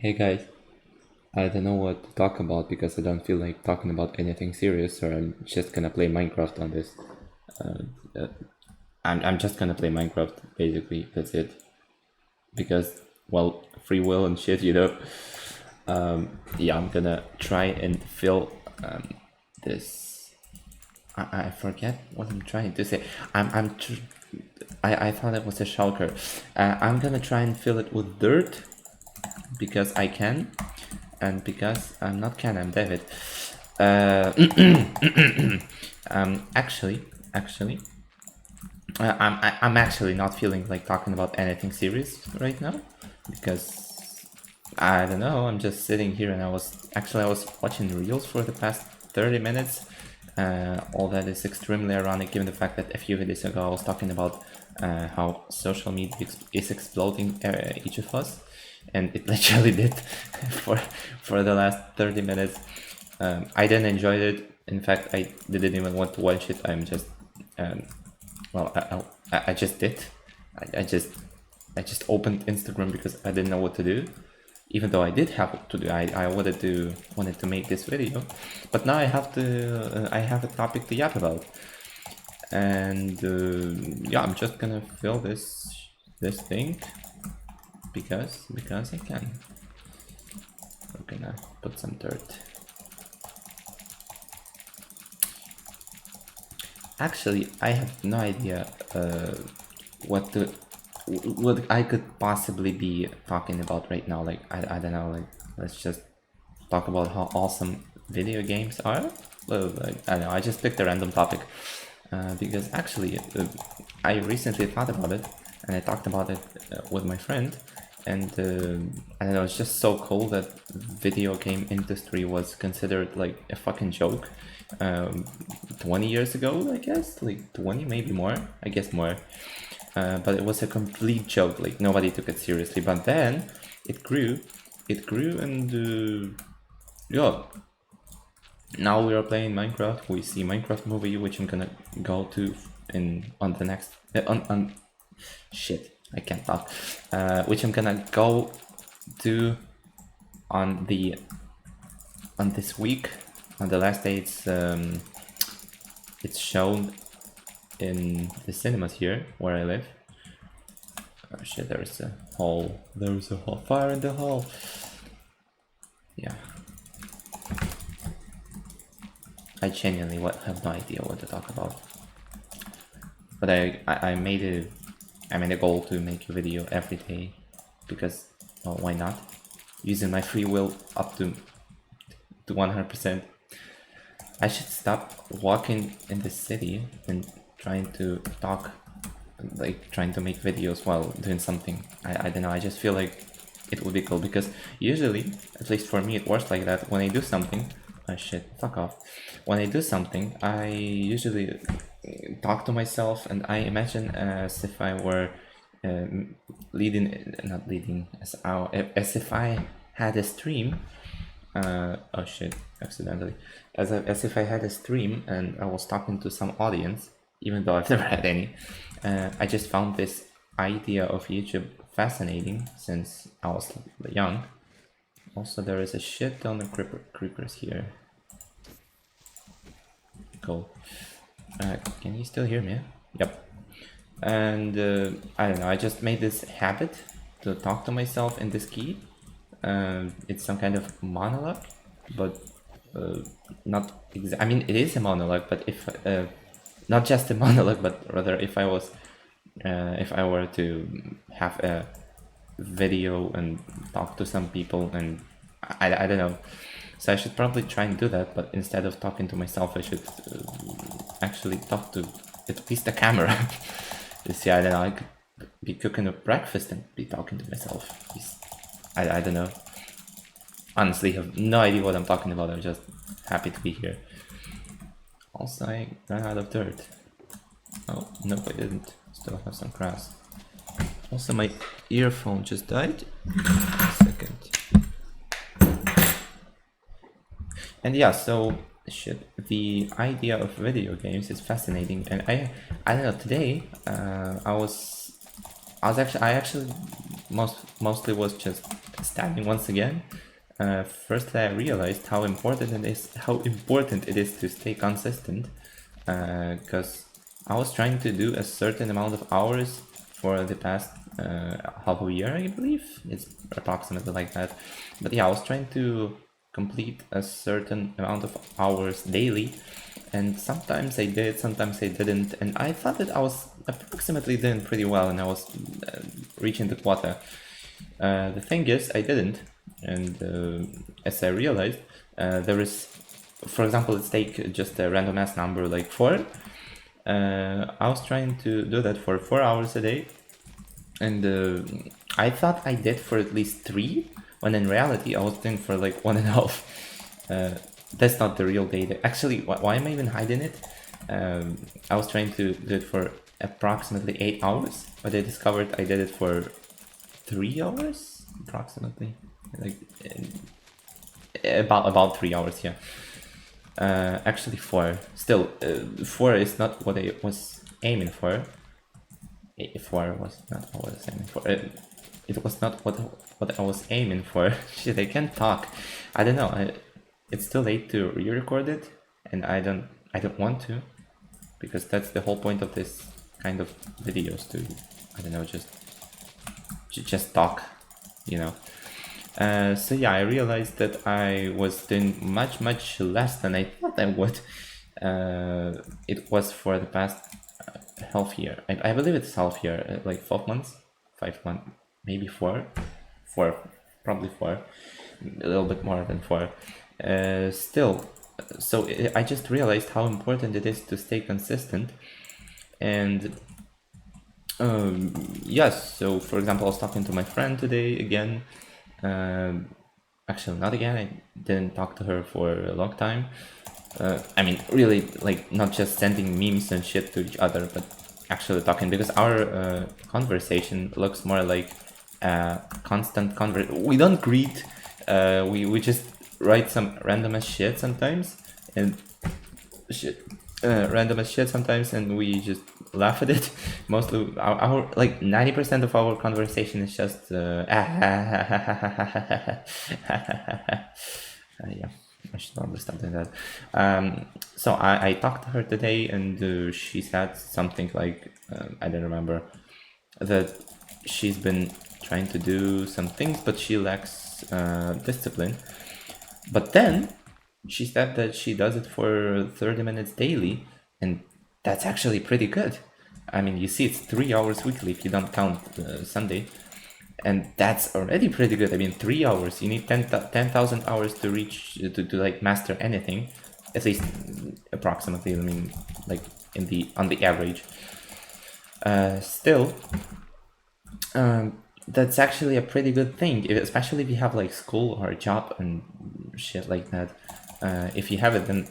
Hey guys, I don't know what to talk about because I don't feel like talking about anything serious, so I'm just gonna play Minecraft on this. Uh, uh, I'm just gonna play Minecraft, basically, that's it. Because, well, free will and shit. Yeah, I'm gonna try and fill this. I forget what I'm trying to say. I thought it was a shulker. I'm gonna try and fill it with dirt because I can, and because I'm not Ken, I'm David. Uh, actually, I'm actually not feeling like talking about anything serious right now because I don't know. I'm just sitting here and I was watching reels for the past 30 minutes. All that is extremely ironic given the fact that a few videos ago I was talking about how social media is exploding each of us, and it literally did for for the last 30 minutes. I didn't enjoy it. In fact, I didn't even want to watch it. I'm just um, well, I just did. I just opened Instagram because I didn't know what to do. Even though I did have what to do, I wanted to make this video, but now I have a topic to yap about, and yeah, I'm just gonna fill this thing because I can. We're gonna put some dirt. Actually, I have no idea what to what I could possibly be talking about right now. Like I don't know. Like let's just talk about how awesome video games are. Well, like, I don't know. I just picked a random topic because actually I recently thought about it and I talked about it with my friend. And I don't know, it's just so cool that video game industry was considered like a fucking joke 20 years ago, I guess, like 20, maybe more, I guess more. But it was a complete joke, like nobody took it seriously. But then it grew, and yeah, now we are playing Minecraft. We see Minecraft movie, which I'm gonna go to in on the next on shit. I can't talk. Which I'm gonna go to on this week. On the last day, it's shown in the cinemas here where I live. Oh shit! There's a hole. There's a hole. Fire in the hole. Yeah. I genuinely have no idea what to talk about. But I made a goal to make a video every day because, well, why not? Using my free will up to 100%. I should stop walking in the city and trying to talk, like trying to make videos while doing something. I don't know, I just feel like it would be cool because usually, at least for me, it works like that. When I do something, oh shit, fuck off. When I do something, I usually talk to myself and I imagine as if I were not leading, as if I had a stream. Oh shit, accidentally. As if I had a stream and I was talking to some audience, even though I've never had any. I just found this idea of YouTube fascinating since I was young. Also, there is a shit ton of creepers here. Cool. Can you still hear me? Yep. And I don't know, I just made this habit to talk to myself in this key. It's some kind of monologue, but not I mean, it is a monologue, but if not just a monologue, but rather if I were to have a video and talk to some people, and I don't know. So I should probably try and do that, but instead of talking to myself, I should actually talk to at least the camera. You see, I don't know, I could be cooking a breakfast and be talking to myself. I don't know. Honestly, have no idea what I'm talking about. I'm just happy to be here. Also, I ran out of dirt. Oh, no, I didn't. Still have some grass. Also, my earphone just died. A second. And yeah, so shit. The idea of video games is fascinating, and I don't know. Today, I actually mostly was just stabbing once again. First, I realized how important it is to stay consistent, because I was trying to do a certain amount of hours for the past half a year, I believe. It's approximately like that. But yeah, I was trying to complete a certain amount of hours daily, and sometimes I did, sometimes I didn't, and I thought that I was approximately doing pretty well and I was reaching the quota. The thing is, I didn't, and as I realized, there is, for example, let's take just a random ass number like 4. I was trying to do that for 4 hours a day, and I thought I did for at least 3, when in reality I was doing for like 1.5. That's not the real data. Actually, why am I even hiding it? I was trying to do it for approximately 8 hours, but I discovered I did it for 3 hours, approximately, like about 3 hours, yeah. Actually 4. Still, 4 is not what I was aiming for. 4 was not what I was aiming for. It was not what I was aiming for. Shit, I can't talk. I don't know. It's too late to re-record it, and I don't want to, because that's the whole point of this kind of videos, to, I don't know, just talk, you know. So yeah, I realized that I was doing much less than I thought I would. It was for the past half year. I believe it's half year, like 12 months, 5 months, maybe 4, probably 4, a little bit more than 4. Still, so I just realized how important it is to stay consistent. And yes, so for example, I was talking to my friend today again. Actually, not again, I didn't talk to her for a long time. I mean, really, like, not just sending memes and shit to each other, but actually talking, because our conversation looks more like constant we don't greet, we just write some random as shit sometimes, and random as shit sometimes, and we just laugh at it. Mostly our like 90% of our conversation is just yeah, I should understand that. So I talked to her today, and she said something like, I don't remember, that she's been trying to do some things, but she lacks discipline. But then she said that she does it for 30 minutes daily, and that's actually pretty good. I mean, you see, it's 3 hours weekly if you don't count Sunday, and that's already pretty good. I mean, 3 hours, you need 10,000 hours to reach, to like master anything, at least approximately. I mean, like on the average. Still, that's actually a pretty good thing, especially if you have like school or a job and shit like that. If you have it, then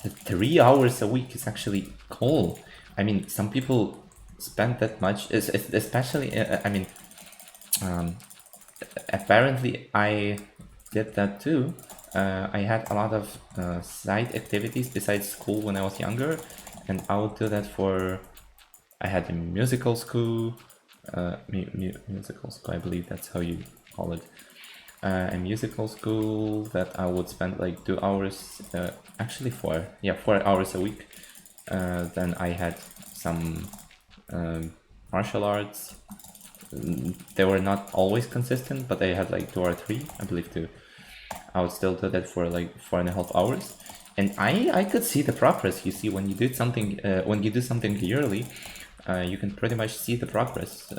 the 3 hours a week is actually cool. I mean, some people spend that much, especially, I mean, apparently I did that too. I had a lot of side activities besides school when I was younger, and I would do that for, I had a musical school, musical school, I believe that's how you call it. A musical school that I would spend like 2 hours, actually 4 hours a week. Then I had some martial arts. They were not always consistent, but I had like 2 or 3, I believe 2. I would still do that for like 4.5 hours, and I could see the progress. You see, when you do something, yearly, you can pretty much see the progress.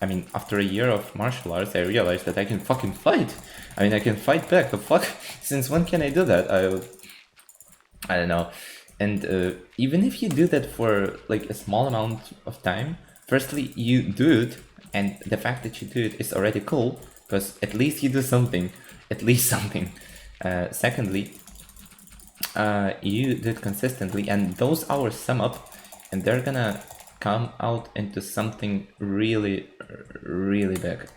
I mean, after a year of martial arts, I realized that I can fucking fight. I mean, I can fight back. The fuck? Since when can I do that? I don't know. And even if you do that for like a small amount of time, firstly, you do it, and the fact that you do it is already cool, because at least you do something. At least something. Secondly, you do it consistently, and those hours sum up, and they're gonna come out into something really, really big.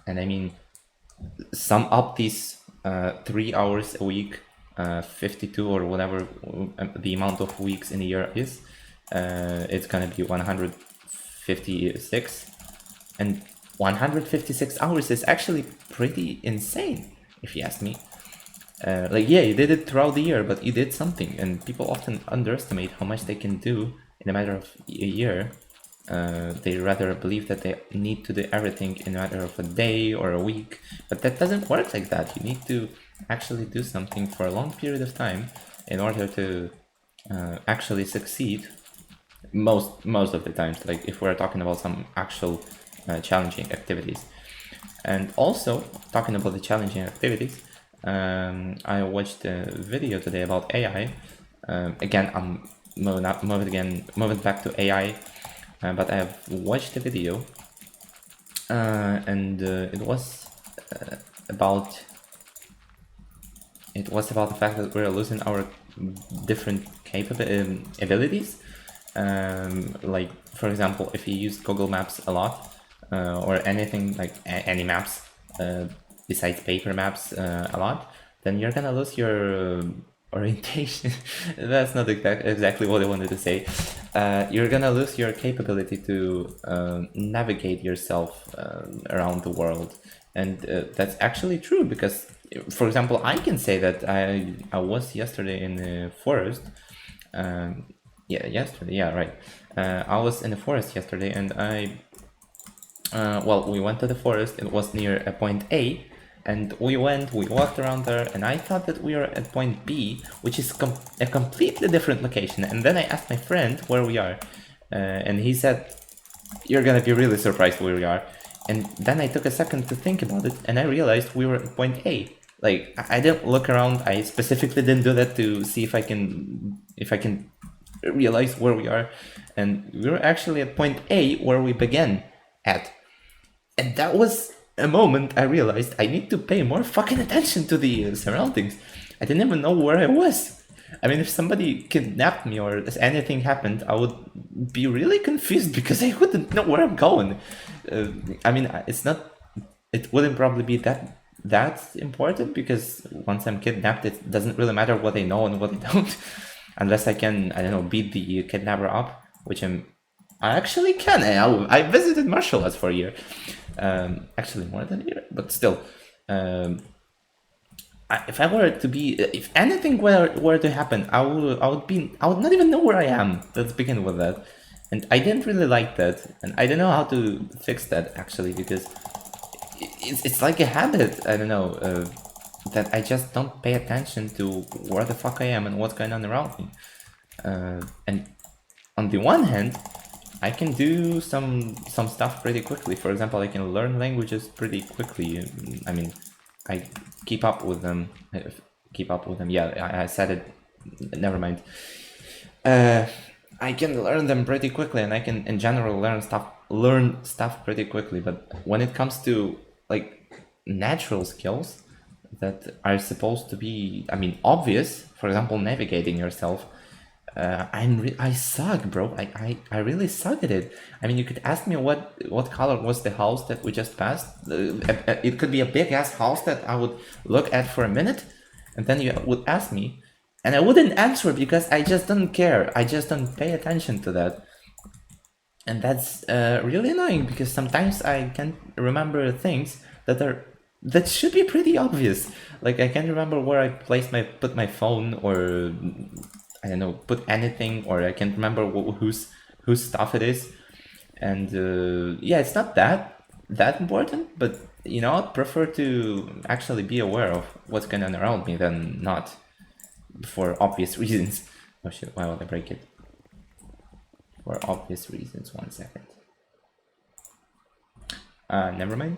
And I mean, sum up these 3 hours a week, 52 or whatever the amount of weeks in a year is, it's gonna be 156, and 156 hours is actually pretty insane, if you ask me. Like, yeah, you did it throughout the year, but you did something, and people often underestimate how much they can do in a matter of a year. They rather believe that they need to do everything in a matter of a day or a week, but that doesn't work like that. You need to actually do something for a long period of time in order to actually succeed. Most of the times, like if we're talking about some actual challenging activities. And also talking about the challenging activities, I watched a video today about AI. Again, I'm moving back to AI, but I have watched a video, and it was about the fact that we're losing our different abilities. Like, for example, if you use Google Maps a lot, or anything like any maps besides paper maps a lot, then you're gonna lose your orientation. That's not exactly what I wanted to say. You're gonna lose your capability to navigate yourself around the world, and that's actually true because, for example, I can say that I was yesterday in the forest. Yesterday. Yeah, right. I was in the forest yesterday, and we went to the forest. It was near a point A, and we walked around there, and I thought that we were at point B, which is a completely different location. And then I asked my friend where we are, and he said, "You're gonna be really surprised where we are." And then I took a second to think about it, and I realized we were at point A. Like, I didn't look around. I specifically didn't do that to see if I can realize where we are, and we were actually at point A where we began at. And that was a moment I realized I need to pay more fucking attention to the surroundings. I didn't even know where I was. I mean, if somebody kidnapped me or anything happened, I would be really confused because I wouldn't know where I'm going. I mean, it wouldn't probably be that important, because once I'm kidnapped, it doesn't really matter what I know and what I don't. Unless I can, I don't know, beat the kidnapper up, which I actually can. I visited martial arts for a year. Actually more than a year, but still. If anything were to happen, I would not even know where I am. Let's begin with that. And I didn't really like that, and I don't know how to fix that actually, because it's like a habit. I don't know, that I just don't pay attention to where the fuck I am and what's going on around me. And on the one hand, I can do some stuff pretty quickly. For example, I can learn languages pretty quickly. I mean, I keep up with them. Yeah, I said it. Never mind. I can learn them pretty quickly, and I can, in general, learn stuff pretty quickly. But when it comes to like natural skills that are supposed to be, I mean, obvious. For example, navigating yourself. I suck, bro. I really suck at it. I mean, you could ask me what color was the house that we just passed. It could be a big ass house that I would look at for a minute, and then you would ask me, and I wouldn't answer because I just don't care. I just don't pay attention to that, and that's really annoying because sometimes I can't remember things that should be pretty obvious. Like, I can't remember where I put my phone, or I don't know, put anything, or I can't remember whose stuff it is. And yeah, it's not that important, but you know, I'd prefer to actually be aware of what's going on around me than not, for obvious reasons. Oh shit, why would I break it? For obvious reasons, 1 second. Never mind.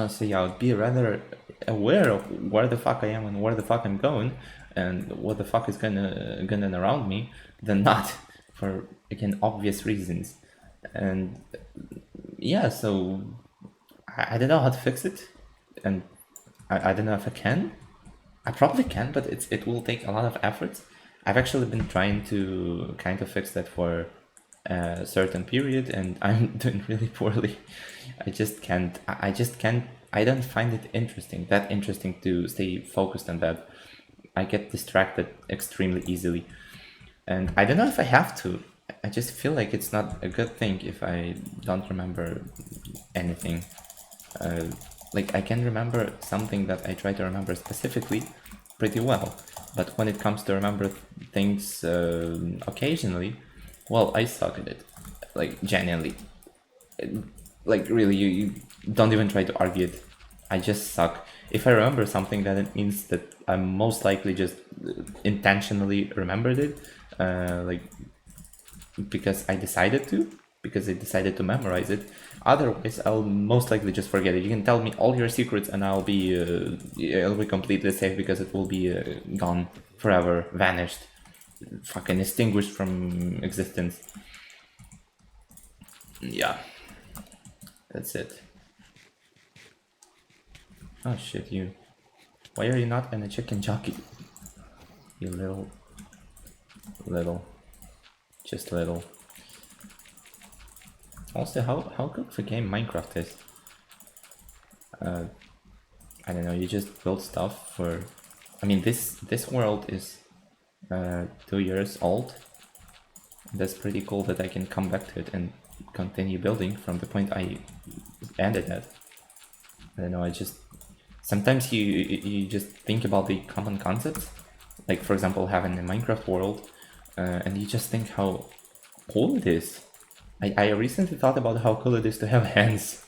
So yeah, I would be rather aware of where the fuck I am and where the fuck I'm going, and what the fuck is gonna around me, than not, for, again, obvious reasons. And yeah, so I don't know how to fix it, and I don't know if I can. I probably can, but it will take a lot of effort. I've actually been trying to kind of fix that for a certain period, and I'm doing really poorly. I just can't. I don't find it that interesting to stay focused on that. I get distracted extremely easily, and I don't know if I have to. I just feel like it's not a good thing if I don't remember anything. Like I can remember something that I try to remember specifically pretty well, but when it comes to remember things occasionally, well, I suck at it. Like genuinely, like really, you don't even try to argue it. I just suck. If I remember something, then it means that I most likely just intentionally remembered it, like because I decided to, because I decided to memorize it. Otherwise, I'll most likely just forget it. You can tell me all your secrets, and I'll be completely safe because it will be gone forever, vanished, fucking extinguished from existence. Yeah, that's it. Oh shit, you. Why are you not in a chicken jockey? You little, just little. Also, how good of a game Minecraft is. I don't know. You just build stuff for. I mean, this world is 2 years old. That's pretty cool that I can come back to it and continue building from the point I ended at. I don't know. I just sometimes you just think about the common concepts, like for example having a Minecraft world, and you just think how cool it is. I recently thought about how cool it is to have hands,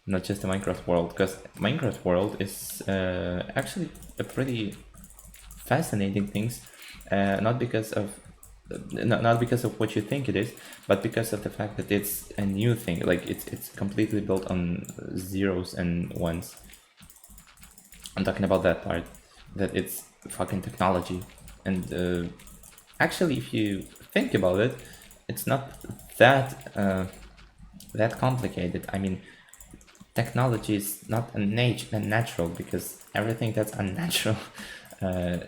not just the Minecraft world, because Minecraft world is actually a pretty fascinating things, not because of not because of what you think it is, but because of the fact that it's a new thing. Like it's completely built on zeros and ones. I'm talking about that part, that it's fucking technology. And actually, if you think about it, it's not that that complicated. I mean, technology is not unnatural, because everything that's unnatural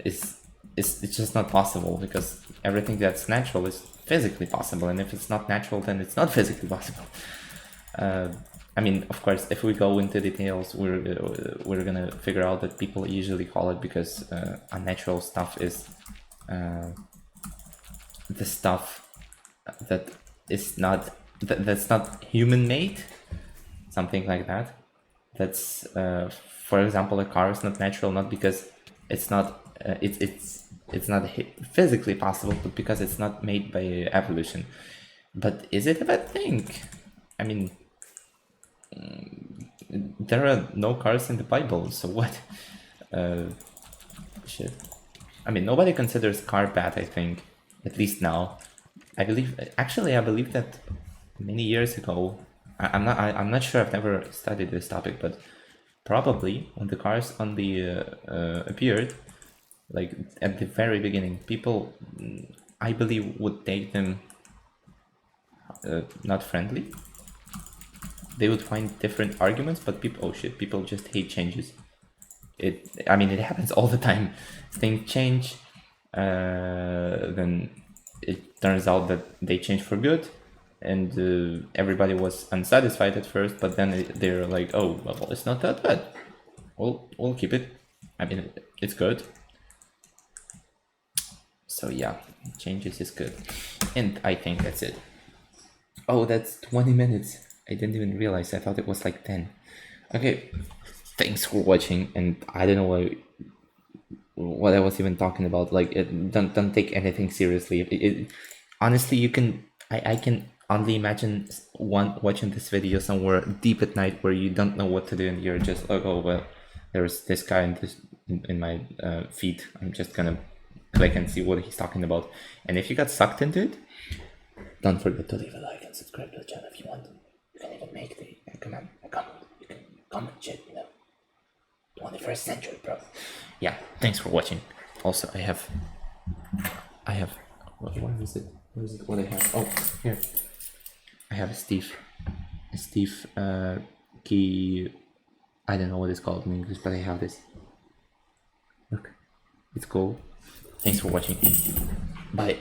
is it's just not possible, because everything that's natural is physically possible, and if it's not natural, then it's not physically possible. I mean, of course, if we go into details, we're gonna figure out that people usually call it, because unnatural stuff is the stuff that is not that's not human made, something like that. That's for example, a car is not natural, not because it's not it's not physically possible, but because it's not made by evolution. But is it a bad thing? I mean, there are no cars in the Bible, so what? Shit. I mean, nobody considers car bad, I think, at least now. I believe, actually, I believe that many years ago, I'm not sure, I've never studied this topic, but probably when the cars on the appeared, like at the very beginning, people, I believe, would take them not friendly. They would find different arguments, but people, oh shit, people just hate changes. I mean, it happens all the time. Things change, then it turns out that they change for good, and everybody was unsatisfied at first, but then they're like, oh, well, it's not that bad. We'll keep it. I mean, it's good. So yeah, changes is good. And I think that's it. Oh, that's 20 minutes. I didn't even realize. I thought it was like 10. Okay, thanks for watching, and I don't know what I was even talking about. Like, don't take anything seriously. Honestly, you can. I can only imagine one watching this video somewhere deep at night where you don't know what to do, and you're just like, oh well, there's this guy in my feed. I'm just gonna click and see what he's talking about. And if you got sucked into it, don't forget to leave a like and subscribe to the channel if you want. You can even make the comment. You can comment shit, 21st century, bro. Yeah, thanks for watching. Also, I have where is it? What I have? Oh, here. I have a Steve key. I don't know what it's called in English, but I have this. Look, it's cool. Thanks for watching. Bye.